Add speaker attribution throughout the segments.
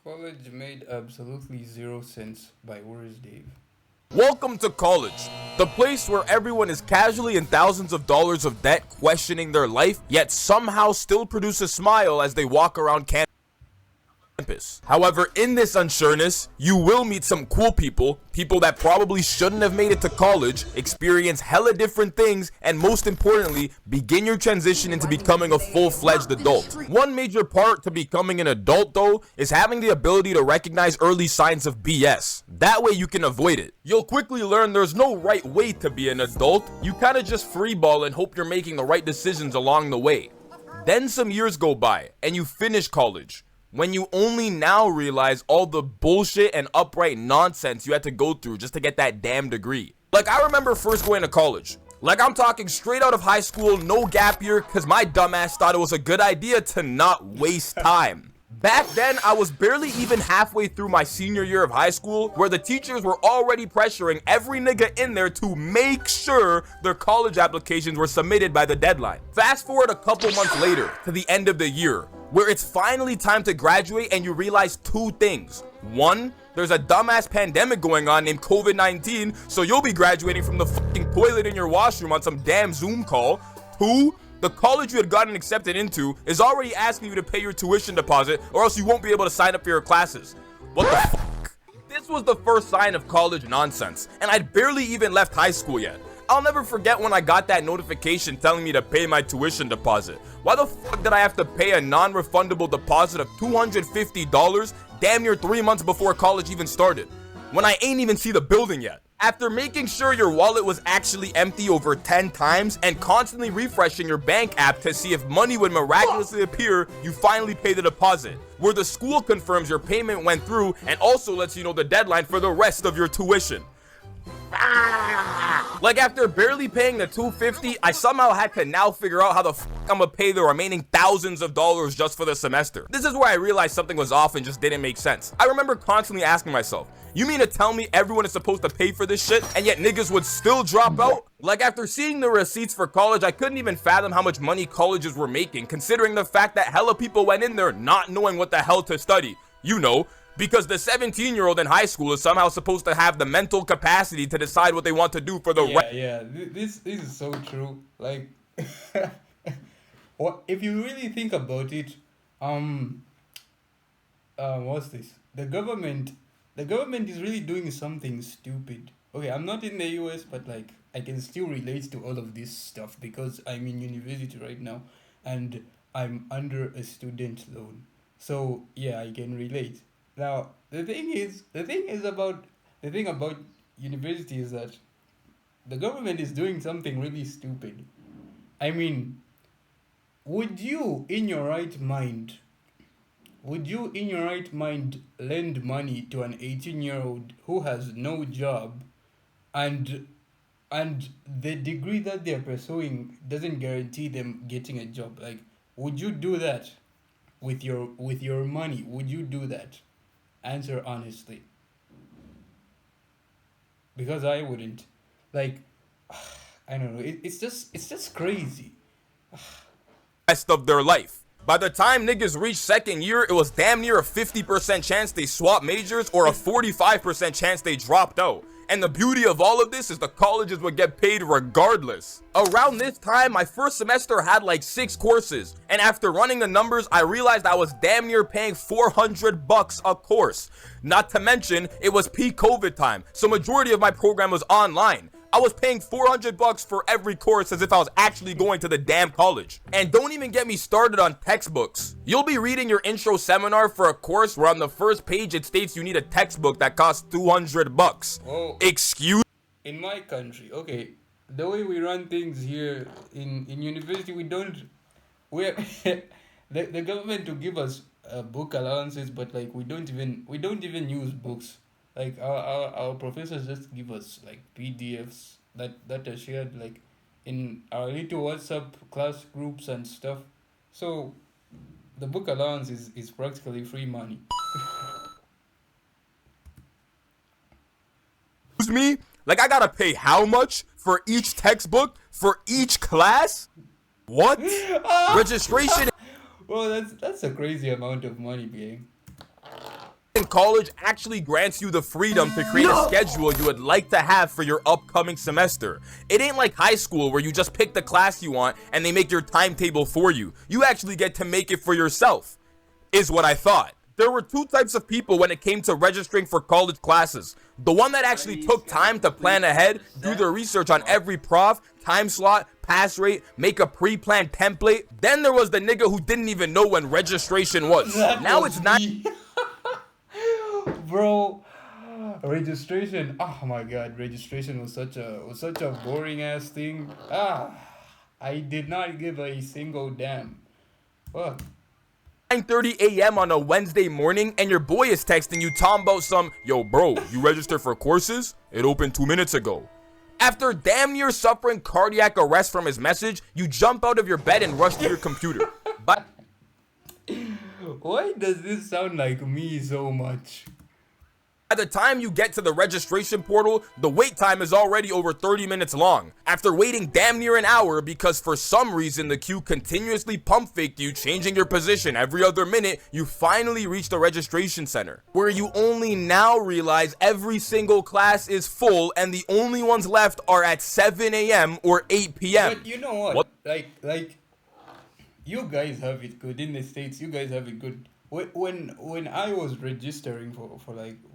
Speaker 1: College made absolutely zero sense by words, Dave.
Speaker 2: Welcome to college, the place where everyone is casually in thousands of dollars of debt questioning their life, yet somehow still produce a smile as they walk around campus. However, in this unsureness, you will meet some cool people that probably shouldn't have made it to college, experience hella different things, and most importantly, begin your transition into becoming a full-fledged adult. One major part to becoming an adult, though, is having the ability to recognize early signs of BS. That way you can avoid it. You'll quickly learn there's no right way to be an adult. You kinda just freeball and hope you're making the right decisions along the way. Then some years go by, and you finish college, when you only now realize all the bullshit and upright nonsense you had to go through just to get that damn degree. Like, I remember first going to college. Like, I'm talking straight out of high school, no gap year, cause my dumbass thought it was a good idea to not waste time. Back then, I was barely even halfway through my senior year of high school, where the teachers were already pressuring every nigga in there to make sure their college applications were submitted by the deadline. Fast forward a couple months later, to the end of the year, where it's finally time to graduate and you realize two things. One, there's a dumbass pandemic going on named COVID-19, so you'll be graduating from the fucking toilet in your washroom on some damn Zoom call. Two, the college you had gotten accepted into is already asking you to pay your tuition deposit or else you won't be able to sign up for your classes. What the fuck? This was the first sign of college nonsense, and I'd barely even left high school yet. I'll never forget when I got that notification telling me to pay my tuition deposit. Why the fuck did I have to pay a non-refundable deposit of $250 damn near 3 months before college even started, when I ain't even see the building yet? After making sure your wallet was actually empty over 10 times and constantly refreshing your bank app to see if money would miraculously appear, you finally pay the deposit, where the school confirms your payment went through and also lets you know the deadline for the rest of your tuition. Like, after barely paying the $250, I somehow had to now figure out how the fuck I'm gonna pay the remaining thousands of dollars just for the semester. This is where I realized something was off and just didn't make sense. I remember constantly asking myself, you mean to tell me everyone is supposed to pay for this shit and yet niggas would still drop out? Like, after seeing the receipts for college, I couldn't even fathom how much money colleges were making, considering the fact that hella people went in there not knowing what the hell to study. You know, because the 17-year-old in high school is somehow supposed to have the mental capacity to decide what they want to do for the rest.
Speaker 1: This is so true. Like, what if you really think about it? What's this? The government is really doing something stupid. Okay, I'm not in the US, but like I can still relate to all of this stuff because I'm in university right now, and I'm under a student loan. So yeah, I can relate. Now, the thing about university is that the government is doing something really stupid. I mean, would you in your right mind lend money to an 18-year-old who has no job, and the degree that they're pursuing doesn't guarantee them getting a job? Like, would you do that with your money? Would you do that? Answer honestly. Because I wouldn't. Like, I don't know. It's just crazy.
Speaker 2: Rest of their life. By the time niggas reached second year, it was damn near a 50% chance they swapped majors or a 45% chance they dropped out. And the beauty of all of this is the colleges would get paid regardless. Around this time, my first semester had like 6 courses, and after running the numbers, I realized I was damn near paying $400 a course. Not to mention, it was peak COVID time, so majority of my program was online. I was paying $400 for every course as if I was actually going to the damn college. And don't even get me started on textbooks. You'll be reading your intro seminar for a course where on the first page it states you need a textbook that costs $200.
Speaker 1: Oh,
Speaker 2: Excuse
Speaker 1: in my country, okay, the way we run things here in university, we're the government to give us book allowances, but like we don't even use books. Like our professors just give us like PDFs that are shared like in our little WhatsApp class groups and stuff. So the book allowance is practically free money.
Speaker 2: me? Like, I gotta pay how much for each textbook for each class? What? Registration.
Speaker 1: Well, that's a crazy amount of money, gang.
Speaker 2: in college actually grants you the freedom to create a schedule you would like to have for your upcoming semester. It ain't like high school where you just pick the class you want and they make your timetable for you. You actually get to make it for yourself, is what I thought. There were two types of people when it came to registering for college classes. The one that actually took time to plan ahead, do their research on every prof, time slot, pass rate, make a pre-planned template. Then there was the nigga who didn't even know when registration was. Now it's not.
Speaker 1: Bro, registration. Oh my god, registration was such a boring ass thing. I did not give a single damn. Fuck.
Speaker 2: 9:30 a.m. on a Wednesday morning and your boy is texting you talking about some, yo bro, you registered for courses? It opened 2 minutes ago. After damn near suffering cardiac arrest from his message, you jump out of your bed and rush to your computer. But
Speaker 1: why does this sound like me so much?
Speaker 2: by the time you get to the registration portal, the wait time is already over 30 minutes long. After waiting damn near an hour because for some reason the queue continuously pump faked you, changing your position every other minute, you finally reach the registration center, where you only now realize every single class is full and the only ones left are at 7 a.m. or 8 p.m.
Speaker 1: But you know what? Like, you guys have it good in the States. You guys have it good. When I was registering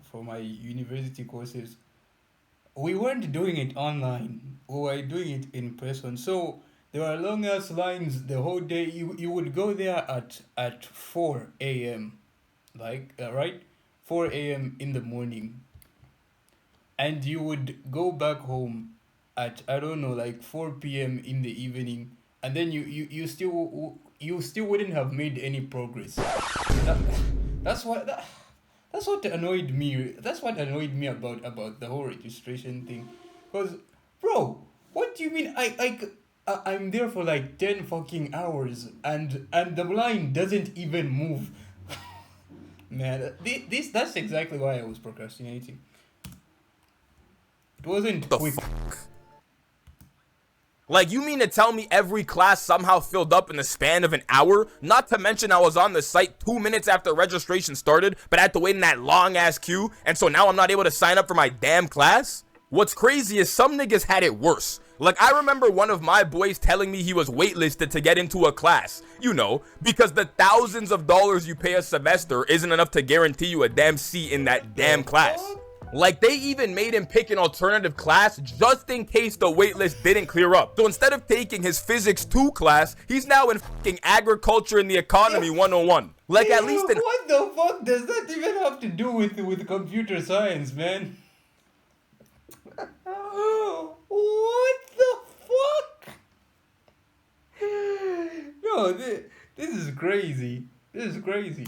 Speaker 1: for my university courses, we weren't doing it online. We were doing it in person. So there were long ass lines the whole day. You would go there at 4 a.m. Right? 4 a.m. in the morning. And you would go back home at, I don't know, like 4 p.m. in the evening. And then you still wouldn't have made any progress. That's what annoyed me. That's what annoyed me about the whole registration thing. Cause, bro, what do you mean? I'm there for like 10 fucking hours and the line doesn't even move. Man, that's exactly why I was procrastinating. It wasn't quick.
Speaker 2: Like, you mean to tell me every class somehow filled up in the span of an hour? Not to mention I was on the site 2 minutes after registration started, but I had to wait in that long-ass queue, and so now I'm not able to sign up for my damn class? What's crazy is some niggas had it worse. Like, I remember one of my boys telling me he was waitlisted to get into a class. You know, because the thousands of dollars you pay a semester isn't enough to guarantee you a damn seat in that damn class. Like, they even made him pick an alternative class just in case the waitlist didn't clear up. So instead of taking his Physics 2 class, he's now in fucking Agriculture and the Economy 101. Like, at least in...
Speaker 1: What the fuck does that even have to do with computer science, man? What the fuck? No, this is crazy. This is crazy.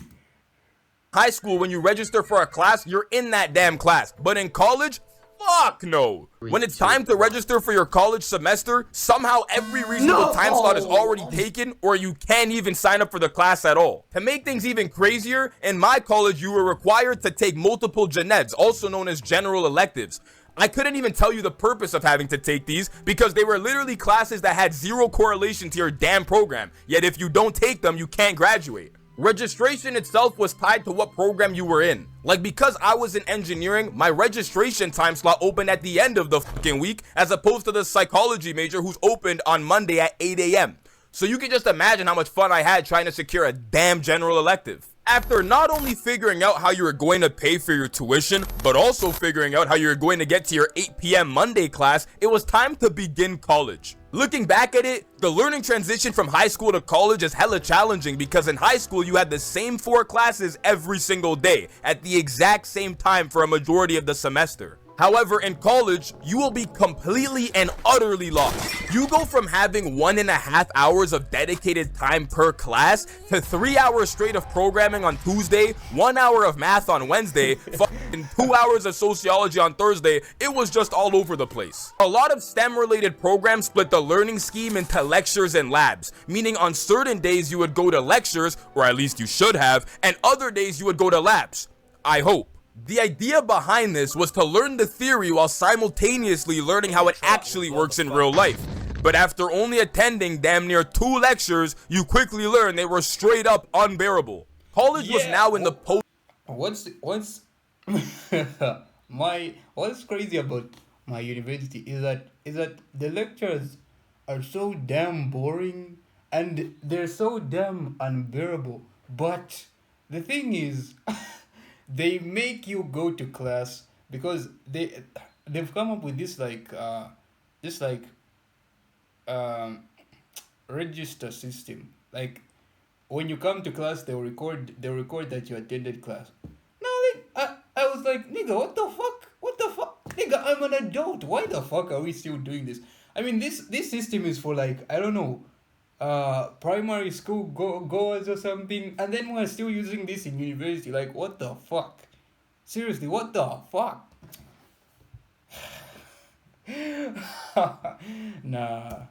Speaker 2: High school, when you register for a class, you're in that damn class. But in college, fuck no. When it's time to register for your college semester, somehow every reasonable time slot is already taken, or you can't even sign up for the class at all. To make things even crazier, in my college, you were required to take multiple gen eds, also known as general electives. I couldn't even tell you the purpose of having to take these because they were literally classes that had zero correlation to your damn program. Yet if you don't take them, you can't graduate. Registration itself was tied to what program you were in. Like, because I was in engineering, my registration time slot opened at the end of the fucking week as opposed to the psychology major who's opened on Monday at 8 a.m. So you can just imagine how much fun I had trying to secure a damn general elective. After not only figuring out how you were going to pay for your tuition, but also figuring out how you were going to get to your 8 p.m. Monday class, it was time to begin college. Looking back at it, the learning transition from high school to college is hella challenging because in high school you had the same 4 classes every single day at the exact same time for a majority of the semester. However, in college, you will be completely and utterly lost. You go from having 1.5 hours of dedicated time per class to 3 hours straight of programming on Tuesday, 1 hour of math on Wednesday, fucking 2 hours of sociology on Thursday. It was just all over the place. A lot of STEM-related programs split the learning scheme into lectures and labs, meaning on certain days you would go to lectures, or at least you should have, and other days you would go to labs. I hope. The idea behind this was to learn the theory while simultaneously learning how it actually works in real life. But after only attending damn near 2 lectures, you quickly learned they were straight up unbearable. College was now in the post...
Speaker 1: what's my what's crazy about my university is that the lectures are so damn boring and they're so damn unbearable. But the thing is, they make you go to class because they've come up with this like um register system. Like when you come to class, they'll record that you attended class. Now, like I was like, nigga, what the fuck? What the fuck? Nigga, I'm an adult. Why the fuck are we still doing this? I mean, this system is for, like, I don't know, primary school goers or something, and then we're still using this in university. Like, what the fuck? Seriously, what the fuck? Nah.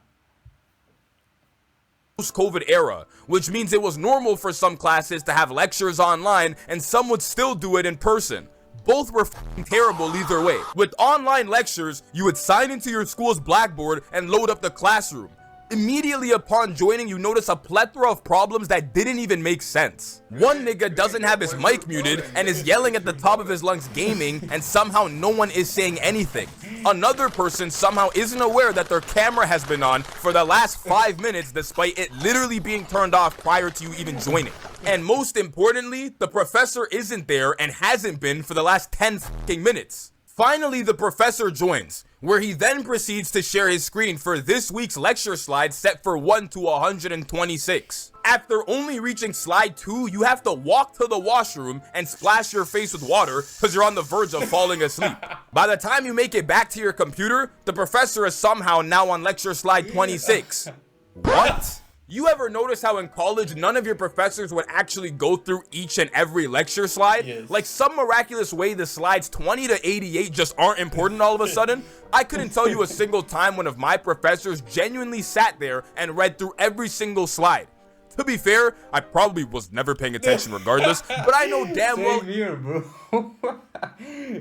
Speaker 2: Post-COVID era, which means it was normal for some classes to have lectures online and some would still do it in person. Both were f***ing terrible either way. With online lectures, you would sign into your school's Blackboard and load up the classroom. Immediately upon joining, you notice a plethora of problems that didn't even make sense. One nigga doesn't have his mic muted and is yelling at the top of his lungs gaming, and somehow no one is saying anything. Another person somehow isn't aware that their camera has been on for the last 5 minutes despite it literally being turned off prior to you even joining. And most importantly, the professor isn't there and hasn't been for the last 10 fucking minutes. Finally, the professor joins, where he then proceeds to share his screen for this week's lecture slide set for 1 to 126. After only reaching slide 2, you have to walk to the washroom and splash your face with water because you're on the verge of falling asleep. By the time you make it back to your computer, the professor is somehow now on lecture slide 26. What? You ever notice how in college none of your professors would actually go through each and every lecture slide?
Speaker 1: Yes.
Speaker 2: Like some miraculous way the slides 20 to 88 just aren't important all of a sudden? I couldn't tell you a single time one of my professors genuinely sat there and read through every single slide. To be fair, I probably was never paying attention regardless, but I know damn well.
Speaker 1: Same here, bro.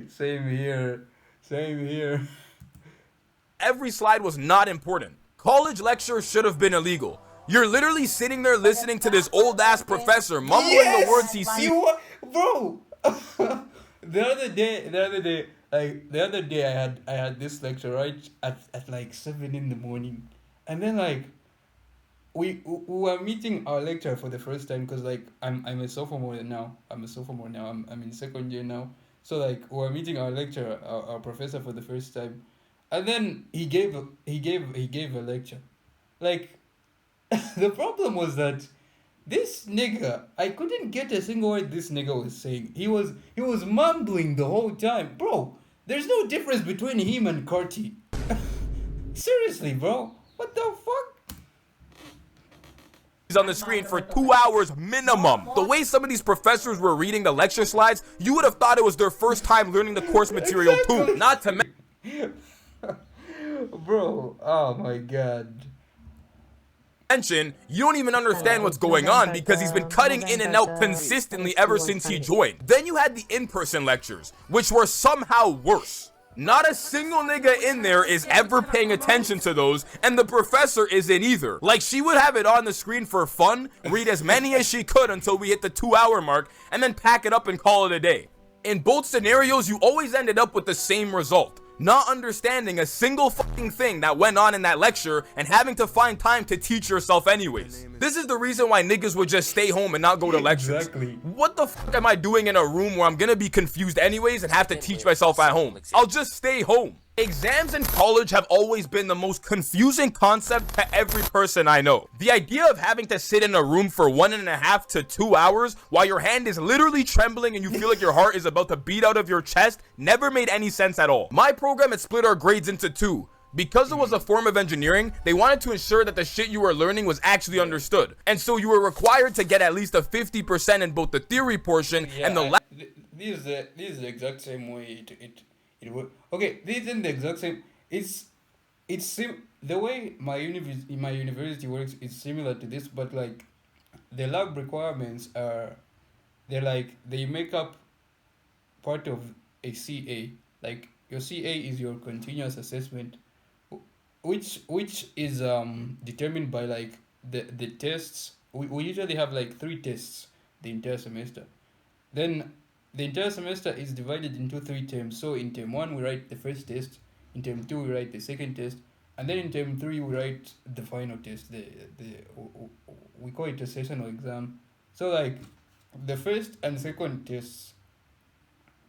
Speaker 1: Same here. Same here.
Speaker 2: Every slide was not important. College lectures should have been illegal. You're literally sitting there listening to this old ass professor mumbling the words he sees.
Speaker 1: Bro. the other day, I had this lecture right at like 7 in the morning, and then like we were meeting our lecturer for the first time because like I'm a sophomore now. I'm in second year now. So like we're meeting our lecturer, our professor for the first time, and then he gave a lecture, like. The problem was that this nigga, I couldn't get a single word this nigga was saying. He was mumbling the whole time. Bro, there's no difference between him and Carti. Seriously, bro. What the fuck?
Speaker 2: He's on the screen for 2 hours minimum. The way some of these professors were reading the lecture slides, you would have thought it was their first time learning the course material too. Not to mention,
Speaker 1: Bro, oh my god.
Speaker 2: you don't even understand what's going on because he's been cutting in and out consistently ever since he joined. Then you had the in-person lectures, which were somehow worse. Not a single nigga in there is ever paying attention to those, and the professor isn't either. Like, she would have it on the screen for fun, read as many as she could until we hit the 2-hour mark, and then pack it up and call it a day. In both scenarios, you always ended up with the same result. Not understanding a single fucking thing that went on in that lecture and having to find time to teach yourself anyways. This is the reason why niggas would just stay home and not go to lectures.
Speaker 1: Exactly.
Speaker 2: What the fuck am I doing in a room where I'm gonna be confused anyways and have to teach myself at home? I'll just stay home. Exams in college have always been the most confusing concept to every person I know. The idea of having to sit in a room for 1.5 to 2 hours while your hand is literally trembling and you feel like your heart is about to beat out of your chest never made any sense at all. My program had split our grades into 2. Because it was a form of engineering, they wanted to ensure that the shit you were learning was actually understood. And so you were required to get at least a 50% in both the theory portion and the lab.
Speaker 1: This is the exact same way it works. Okay, this isn't the exact same. The way my university works is similar to this, but like the lab requirements they make up part of a CA. Like your CA is your continuous assessment, which is determined by like the tests. We usually have like 3 tests the entire semester. Then the entire semester is divided into 3 terms. So in term one we write the first test, in term two we write the second test, and then in term three we write the final test. We call it a sessional exam. So like the first and second tests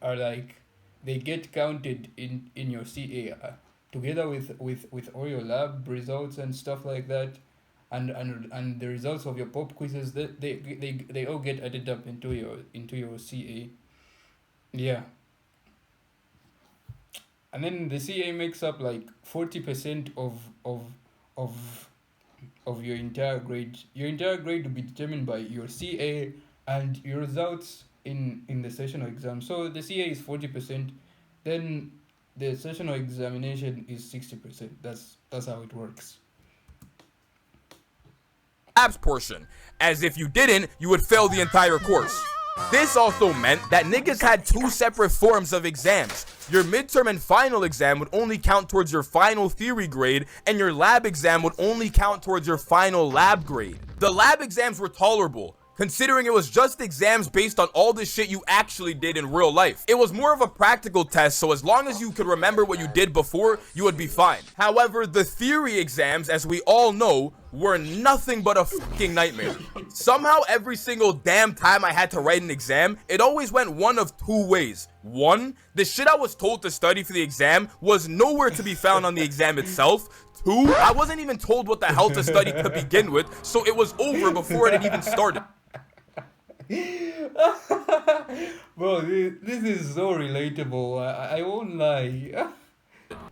Speaker 1: are like they get counted in your CA, together with all your lab results and stuff like that, and the results of your pop quizzes. They all get added up into your CA. Yeah, and then the CA makes up like 40% of of your entire grade. Your entire grade will be determined by your CA and your results in the sessional exam. So the CA is 40%, then the sessional examination is 60%. That's how it works.
Speaker 2: labs portion, as if you didn't, you would fail the entire course. This also meant that niggas had two separate forms of exams. Your midterm and final exam would only count towards your final theory grade, and your lab exam would only count towards your final lab grade. The lab exams were tolerable, considering it was just exams based on all the shit you actually did in real life. It was more of a practical test, so as long as you could remember what you did before, you would be fine. However, the theory exams, as we all know, were nothing but a fucking nightmare. Somehow, every single damn time I had to write an exam, it always went one of two ways. One, the shit I was told to study for the exam was nowhere to be found on the exam itself. Two, I wasn't even told what the hell to study to begin with, so it was over before it had even started.
Speaker 1: Bro, this is so relatable. I won't lie.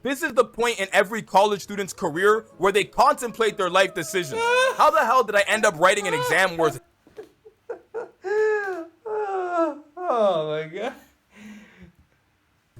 Speaker 2: This is the point in every college student's career where they contemplate their life decisions. How the hell did I end up writing an exam worth
Speaker 1: Oh my god.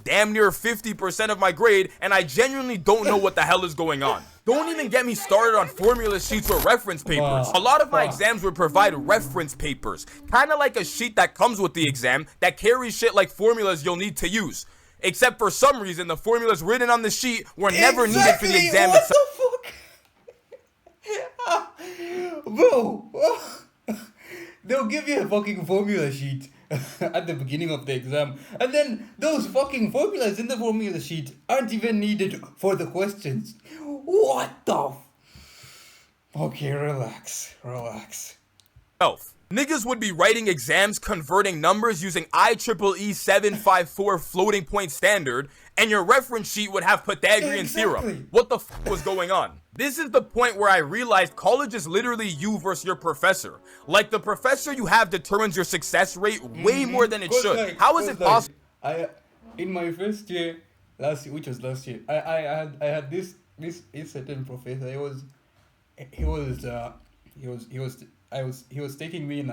Speaker 2: damn near 50% of my grade, and I genuinely don't know what the hell is going on? Don't even get me started on formula sheets or reference papers. A lot of my exams would provide reference papers, kind of like a sheet that comes with the exam that carries shit like formulas you'll need to use. Except for some reason, the formulas written on the sheet were never needed for the exam
Speaker 1: what
Speaker 2: itself.
Speaker 1: The fuck? Bro, they'll give you a fucking formula sheet at the beginning of the exam, and then those fucking formulas in the formula sheet aren't even needed for the questions. What the Okay, relax.
Speaker 2: Niggas would be writing exams converting numbers using IEEE 754 floating point standard, and your reference sheet would have Pythagorean theorem. What the f was going on? This is the point where I realized college is literally you versus your professor. Like, the professor you have determines your success rate way more than it should. How is it possible?
Speaker 1: In my first year, which was last year, I had this certain professor. He was taking me in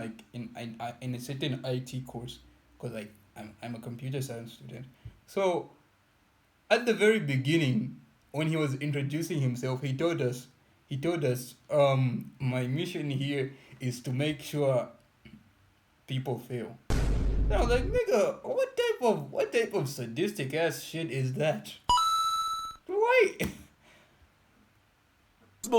Speaker 1: a certain IT course, because like I'm a computer science student. So at the very beginning, when he was introducing himself, he told us my mission here is to make sure people fail. And I was like, nigga, what type of sadistic ass shit is that? Why?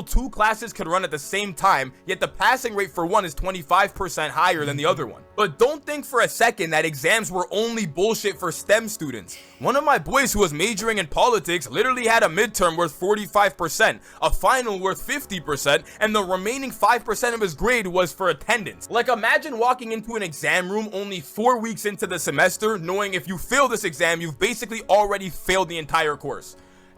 Speaker 2: Two classes could run at the same time, yet the passing rate for one is 25% higher than the other one. But don't think for a second that exams were only bullshit for STEM students. One of my boys who was majoring in politics literally had a midterm worth 45%, a final worth 50%, and the remaining 5% of his grade was for attendance. Like, imagine walking into an exam room only 4 weeks into the semester, knowing if you fail this exam, you've basically already failed the entire course.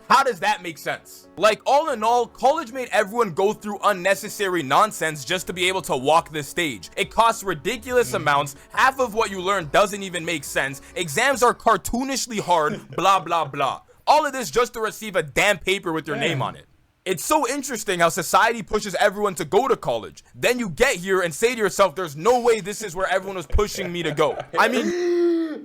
Speaker 2: How does that make sense? Like, all in all, college made everyone go through unnecessary nonsense just to be able to walk the stage. It costs ridiculous amounts, half of what you learn doesn't even make sense, exams are cartoonishly hard, blah blah blah. All of this just to receive a damn paper with your name on it. It's so interesting how society pushes everyone to go to college. Then you get here and say to yourself, there's no way this is where everyone was pushing me to go. I mean...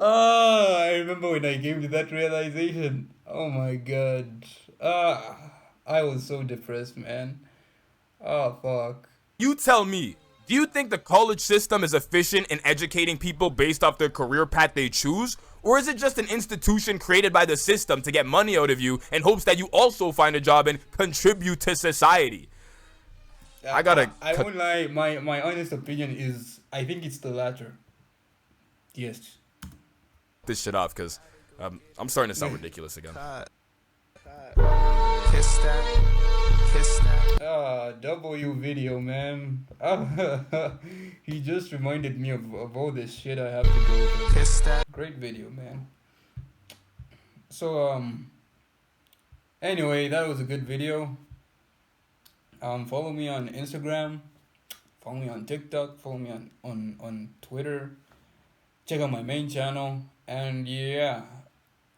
Speaker 1: I remember when I came to that realization. Oh my god. I was so depressed, man. Oh, fuck.
Speaker 2: You tell me, do you think the college system is efficient in educating people based off their career path they choose? Or is it just an institution created by the system to get money out of you in hopes that you also find a job and contribute to society?
Speaker 1: I won't lie, my honest opinion is, I think it's the latter. Yes.
Speaker 2: this shit off because I'm starting to sound ridiculous again.
Speaker 3: Kiss that.
Speaker 1: W video, man. He just reminded me of all this shit I have to go through.
Speaker 3: Kiss that.
Speaker 1: Great video, man. So, anyway, that was a good video. Follow me on Instagram. Follow me on TikTok. Follow me on Twitter. Check out my main channel. And yeah,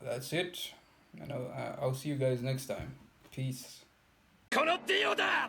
Speaker 1: that's it. And I'll see you guys next time. Peace.
Speaker 4: このディオだ